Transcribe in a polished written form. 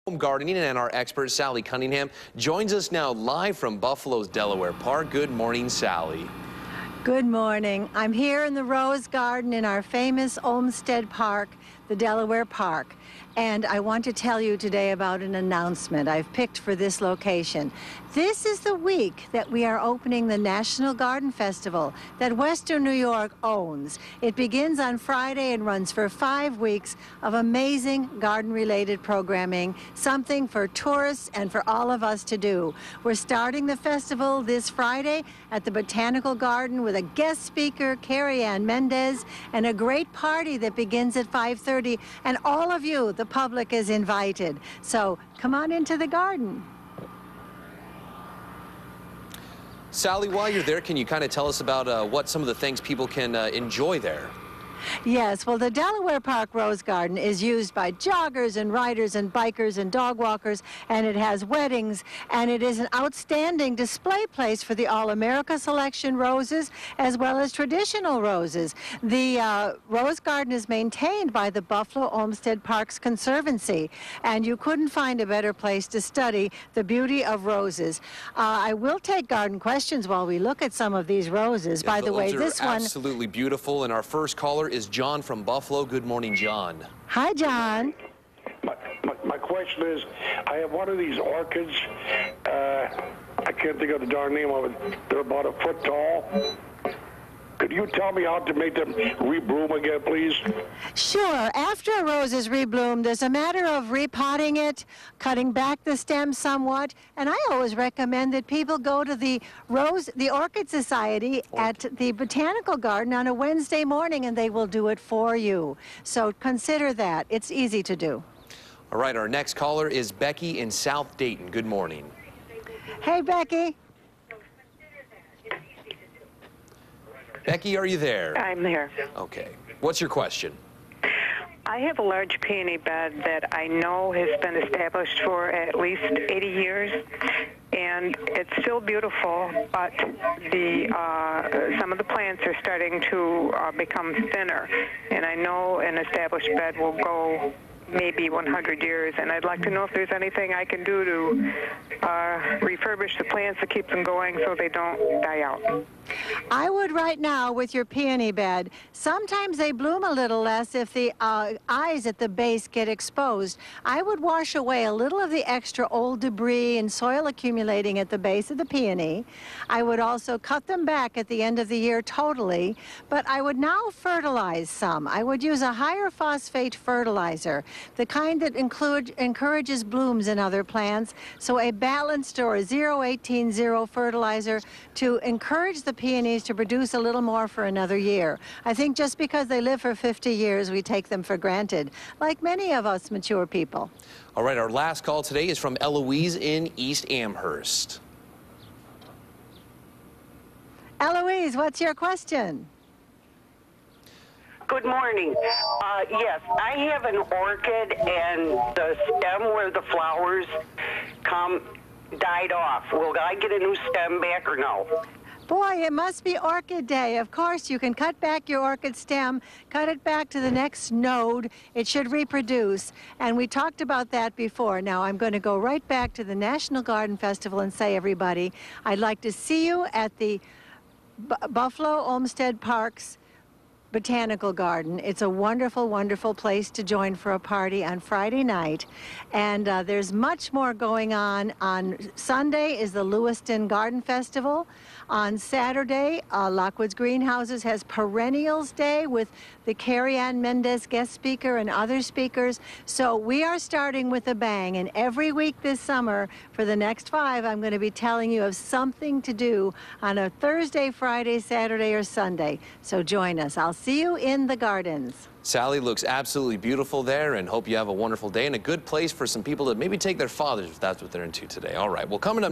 Home gardening, and our expert Sally Cunningham joins us now live from Buffalo's Delaware Park. Good morning, Sally. Good morning. I'm here in the Rose Garden in our famous Olmsted Park, the Delaware Park. And I want to tell you today about an announcement I've picked for this location. This is the week that we are opening the National Garden Festival that Western New York owns. It begins on Friday and runs for 5 weeks of amazing garden-related programming, something for tourists and for all of us to do. We're starting the festival this Friday at the Botanical Garden with a guest speaker, Carrie Ann Mendez, and a great party that begins at 5:30. And all of you, the public, is invited. So come on into the garden. Sally, while you're there, can you kind of tell us about what some of the things people can enjoy there? Yes, well, the Delaware Park Rose Garden is used by joggers and riders and bikers and dog walkers, and it has weddings, and it is an outstanding display place for the All-America Selection roses as well as traditional roses. The Rose Garden is maintained by the Buffalo Olmsted Parks Conservancy, and you couldn't find a better place to study the beauty of roses. I will take garden questions while we look at some of these roses. Yeah, by the way, this one... absolutely beautiful, and our first caller is John from Buffalo. Good morning, John. Hi, John. My question is, I have one of these orchids. I can't think of the darn name of it. They're about 1 foot tall. Could you tell me how to make them rebloom again, please? Sure. After a rose is rebloomed, there's a matter of repotting it, cutting back the stem somewhat, and I always recommend that people go to the Orchid Society at the Botanical Garden on a Wednesday morning, and they will do it for you. So consider that. It's easy to do. All right, our next caller is Becky in South Dayton. Good morning. Hey, Becky. Becky, are you there? I'm there. Okay. What's your question? I have a large peony bed that I know has been established for at least 80 years, and it's still beautiful, but some of the plants are starting to become thinner, and I know an established bed will go maybe 100 years, and I'd like to know if there's anything I can do to refurbish the plants to keep them going so they don't die out. I would right now with your peony bed. Sometimes they bloom a little less if the eyes at the base get exposed. I would wash away a little of the extra old debris and soil accumulating at the base of the peony. I would also cut them back at the end of the year totally, but I would now fertilize some. I would use a higher phosphate fertilizer, the kind that encourages blooms in other plants, so a balanced or a 0-18-0 fertilizer to encourage the peonies to produce a little more for another year. I think just because they live for 50 years, we take them for granted, like many of us mature people. All right, our last call today is from Eloise in East Amherst. Eloise, what's your question? Good morning. Yes, I have an orchid, and the stem where the flowers come died off. Will I get a new stem back or no? Boy, it must be Orchid Day. Of course, you can cut back your orchid stem, cut it back to the next node. It should reproduce. And we talked about that before. Now, I'm going to go right back to the National Garden Festival and say, everybody, I'd like to see you at the Buffalo Olmsted Park's Botanical Garden. It's a wonderful, wonderful place to join for a party on Friday night. And there's much more going on. On Sunday is the Lewiston Garden Festival. On Saturday, Lockwood's Greenhouses has Perennials Day with the Carrie Ann Mendez guest speaker and other speakers. So we are starting with a bang. And every week this summer, for the next 5, I'm going to be telling you of something to do on a Thursday, Friday, Saturday, or Sunday. So join us. I'll see you in the gardens. Sally, looks absolutely beautiful there, and hope you have a wonderful day and a good place for some people to maybe take their fathers if that's what they're into today. All right, well, coming up